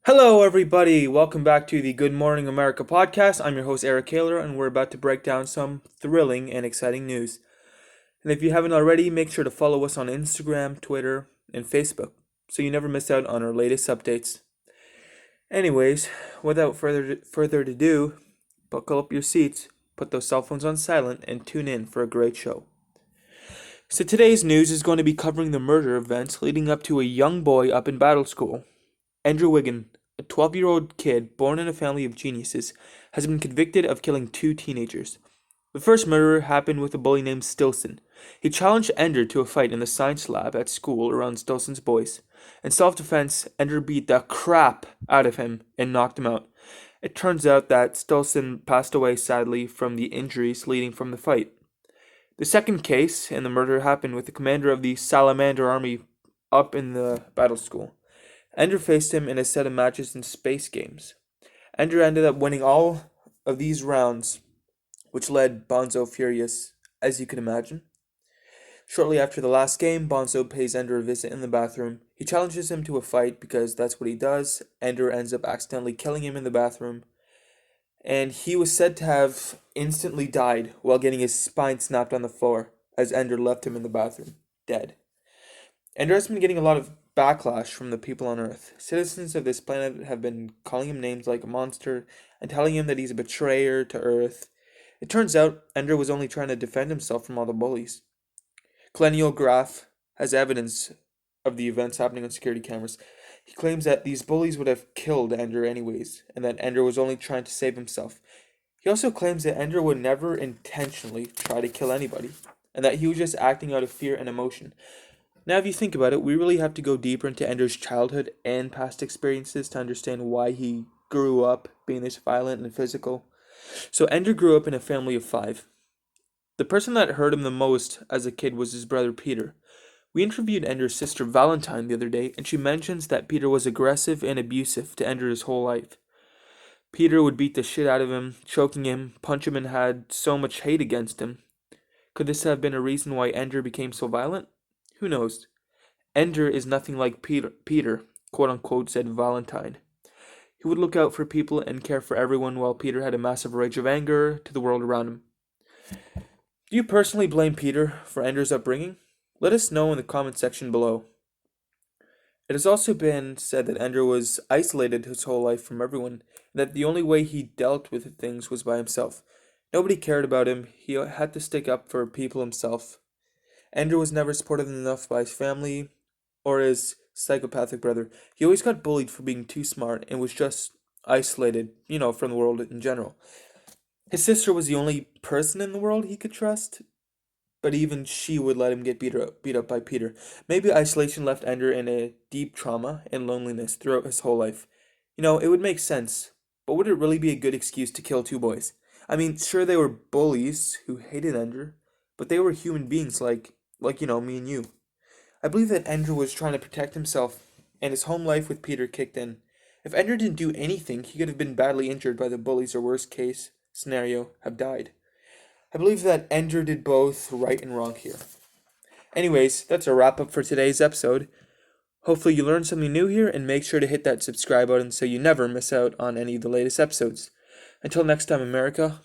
Hello, everybody. Welcome back to the Good Morning America podcast. I'm your host, Eric Kaler, and we're about to break down some thrilling and exciting news. And if you haven't already, make sure to follow us on Instagram, Twitter, and Facebook so you never miss out on our latest updates. Anyways, without further ado, buckle up your seats, put those cell phones on silent, and tune in for a great show. So today's news is going to be covering the murder events leading up to a young boy up in Battle School. Andrew Wiggin, a 12-year-old kid born in a family of geniuses, has been convicted of killing two teenagers. The first murder happened with a bully named Stilson. He challenged Ender to a fight in the science lab at school around Stilson's boys. In self-defense, Ender beat the crap out of him and knocked him out. It turns out that Stilson passed away sadly from the injuries leading from the fight. The second case and the murder happened with the commander of the Salamander Army up in the battle school. Ender faced him in a set of matches in Space Games. Ender ended up winning all of these rounds, which led Bonzo furious, as you can imagine. Shortly after the last game, Bonzo pays Ender a visit in the bathroom. He challenges him to a fight because that's what he does. Ender ends up accidentally killing him in the bathroom, and he was said to have instantly died while getting his spine snapped on the floor as Ender left him in the bathroom, dead. Ender has been getting a lot of backlash from the people on Earth. Citizens of this planet have been calling him names like a monster and telling him that he's a betrayer to Earth. It turns out Ender was only trying to defend himself from all the bullies. Colonial Graph has evidence of the events happening on security cameras. He claims that these bullies would have killed Ender anyways, and that Ender was only trying to save himself. He also claims that Ender would never intentionally try to kill anybody, and that he was just acting out of fear and emotion. Now, if you think about it, we really have to go deeper into Ender's childhood and past experiences to understand why he grew up being this violent and physical. So, Ender grew up in a family of 5. The person that hurt him the most as a kid was his brother Peter. We interviewed Ender's sister Valentine the other day, and she mentions that Peter was aggressive and abusive to Ender his whole life. Peter would beat the shit out of him, choking him, punch him, and had so much hate against him. Could this have been a reason why Ender became so violent? Who knows? Ender is nothing like Peter, quote unquote, said Valentine. He would look out for people and care for everyone while Peter had a massive rage of anger to the world around him. Do you personally blame Peter for Ender's upbringing? Let us know in the comment section below. It has also been said that Ender was isolated his whole life from everyone, and that the only way he dealt with things was by himself. Nobody cared about him, he had to stick up for people himself. Ender was never supported enough by his family or his psychopathic brother. He always got bullied for being too smart and was just isolated, from the world in general. His sister was the only person in the world he could trust, but even she would let him get beat up by Peter. Maybe isolation left Ender in a deep trauma and loneliness throughout his whole life. It would make sense, but would it really be a good excuse to kill two boys? I mean, sure, they were bullies who hated Ender, but they were human beings like me and you. I believe that Ender was trying to protect himself, and his home life with Peter kicked in. If Ender didn't do anything, he could have been badly injured by the bullies, or worst case scenario, have died. I believe that Ender did both right and wrong here. Anyways, that's a wrap up for today's episode. Hopefully you learned something new here, and make sure to hit that subscribe button so you never miss out on any of the latest episodes. Until next time, America,